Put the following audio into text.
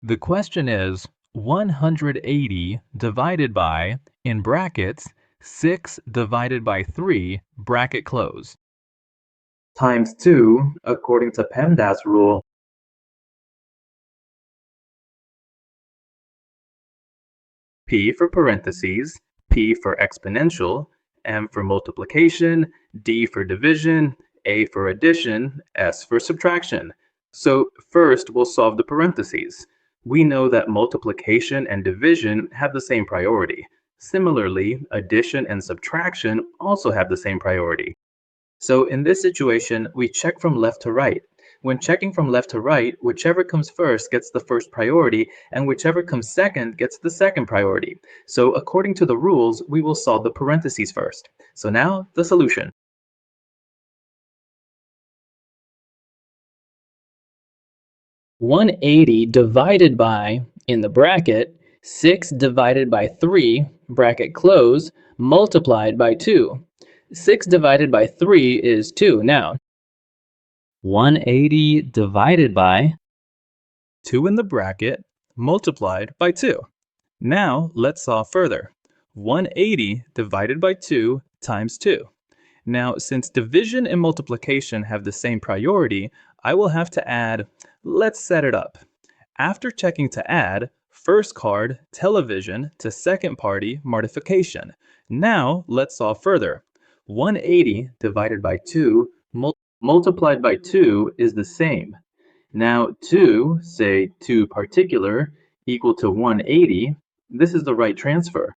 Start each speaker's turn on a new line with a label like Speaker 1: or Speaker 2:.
Speaker 1: The question is 180 divided by, in brackets, 6 divided by 3, bracket close,
Speaker 2: times 2 according to PEMDAS rule.
Speaker 1: P for parentheses, P for exponential, M for multiplication, D for division, A for addition, S for subtraction. So first we'll solve the parentheses. We know that multiplication and division have the same priority. Similarly, addition and subtraction also have the same priority. So in this situation, we check from left to right. When checking from left to right, whichever comes first gets the first priority, and whichever comes second gets the second priority. So according to the rules, we will solve the parentheses first. So now, the solution.
Speaker 3: $180 divided by, in the bracket, 6 divided by 3, bracket close, multiplied by 2. 6 divided by 3 is 2. Now, 180 divided by
Speaker 1: 2 in the bracket multiplied by 2. Now, let's solve further. 180 divided by 2 times 2. Now, since division and multiplication have the same priority, I will have to add. Let's set it up. After checking to add, first card, television, to second party, mortification. Now, let's solve further. 180 divided by 2 multiplied by 2 is the same. Now 2, say 2 particular, equal to 180. This is the right transfer.